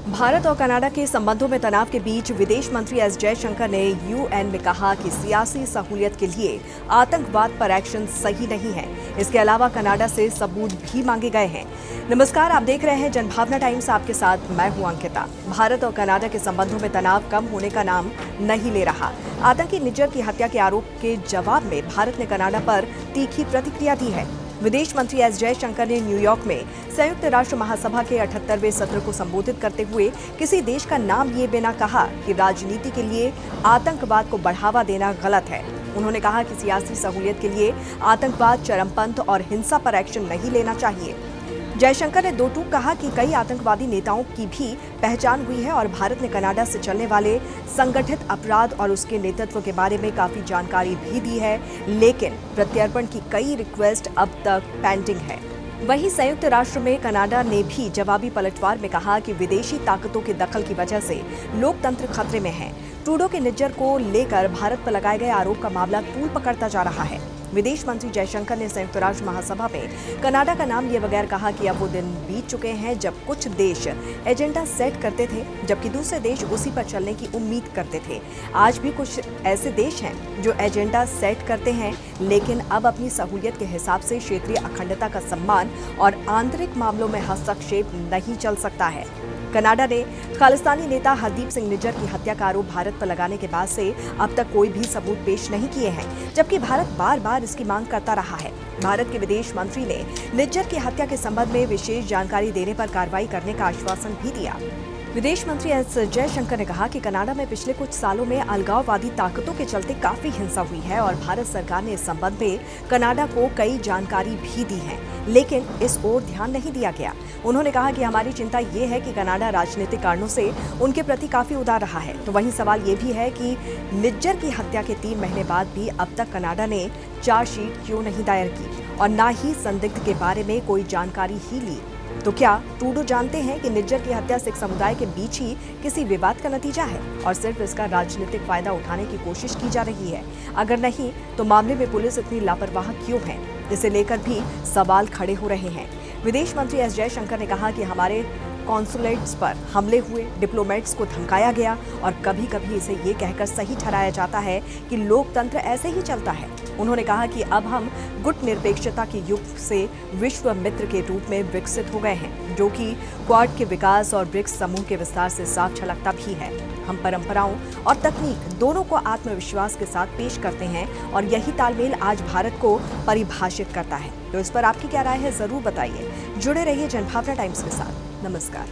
भारत और कनाडा के संबंधों में तनाव के बीच विदेश मंत्री एस जयशंकर ने यूएन में कहा कि सियासी सहूलियत के लिए आतंकवाद पर एक्शन सही नहीं है। इसके अलावा कनाडा से सबूत भी मांगे गए हैं। नमस्कार, आप देख रहे हैं जनभावना टाइम्स। आपके साथ मैं हूं अंकिता। भारत और कनाडा के संबंधों में तनाव कम होने का नाम नहीं ले रहा। आतंकी निज्जर की हत्या के आरोप के जवाब में भारत ने कनाडा पर तीखी प्रतिक्रिया दी है। विदेश मंत्री एस जयशंकर ने न्यूयॉर्क में संयुक्त राष्ट्र महासभा के 78वें सत्र को संबोधित करते हुए किसी देश का नाम लिए बिना कहा कि राजनीति के लिए आतंकवाद को बढ़ावा देना गलत है। उन्होंने कहा कि सियासी सहूलियत के लिए आतंकवाद, चरमपंथ और हिंसा पर एक्शन नहीं लेना चाहिए। जयशंकर ने दो टूक कहा कि कई आतंकवादी नेताओं की भी पहचान हुई है और भारत ने कनाडा से चलने वाले संगठित अपराध और उसके नेतृत्व के बारे में काफी जानकारी भी दी है, लेकिन प्रत्यर्पण की कई रिक्वेस्ट अब तक पेंडिंग है। वहीं संयुक्त राष्ट्र में कनाडा ने भी जवाबी पलटवार में कहा कि विदेशी ताकतों के दखल की वजह से लोकतंत्र खतरे में है। ट्रूडो के निज्जर को लेकर भारत पर लगाए गए आरोप का मामला तूल पकड़ता जा रहा है। विदेश मंत्री जयशंकर ने संयुक्त राष्ट्र महासभा में कनाडा का नाम लिए बगैर कहा कि अब वो दिन बीत चुके हैं जब कुछ देश एजेंडा सेट करते थे, जबकि दूसरे देश उसी पर चलने की उम्मीद करते थे। आज भी कुछ ऐसे देश हैं जो एजेंडा सेट करते हैं, लेकिन अब अपनी सहूलियत के हिसाब से क्षेत्रीय अखंडता का सम्मान और आंतरिक मामलों में हस्तक्षेप नहीं चल सकता है। कनाडा ने खालिस्तानी नेता हरदीप सिंह निज्जर की हत्या का आरोप भारत पर लगाने के बाद से अब तक कोई भी सबूत पेश नहीं किए हैं, जबकि भारत बार बार इसकी मांग करता रहा है। भारत के विदेश मंत्री ने निज्जर की हत्या के संबंध में विशेष जानकारी देने पर कार्रवाई करने का आश्वासन भी दिया। विदेश मंत्री एस जयशंकर ने कहा कि कनाडा में पिछले कुछ सालों में अलगाववादी ताकतों के चलते काफी हिंसा हुई है और भारत सरकार ने इस संबंध में कनाडा को कई जानकारी भी दी है, लेकिन इस ओर ध्यान नहीं दिया गया। उन्होंने कहा कि हमारी चिंता ये है कि कनाडा राजनीतिक कारणों से उनके प्रति काफी उदार रहा है। तो वहीं सवाल ये भी है कि निज्जर की हत्या के 3 महीने बाद भी अब तक कनाडा ने चार्जशीट क्यों नहीं दायर की और न ही संदिग्ध के बारे में कोई जानकारी ही ली। तो क्या ट्रूडो जानते हैं कि निज्जर की हत्या सिख समुदाय के बीच ही किसी विवाद का नतीजा है और सिर्फ इसका राजनीतिक फायदा उठाने की कोशिश की जा रही है? अगर नहीं, तो मामले में पुलिस इतनी लापरवाह क्यों है? इसे लेकर भी सवाल खड़े हो रहे हैं। विदेश मंत्री एस जयशंकर ने कहा कि हमारे कॉन्सुलेट्स पर हमले हुए, डिप्लोमेट्स को धमकाया गया और कभी कभी इसे ये कहकर सही ठहराया जाता है कि लोकतंत्र ऐसे ही चलता है। उन्होंने कहा कि अब हम गुट निरपेक्षता के युग से विश्व मित्र के रूप में विकसित हो गए हैं, जो कि क्वाड के विकास और ब्रिक्स समूह के विस्तार से साफ झलकता भी है। हम परंपराओं और तकनीक दोनों को आत्मविश्वास के साथ पेश करते हैं और यही तालमेल आज भारत को परिभाषित करता है। तो इस पर आपकी क्या राय है, जरूर बताइए। जुड़े रहिए जनभावना टाइम्स के साथ। नमस्कार।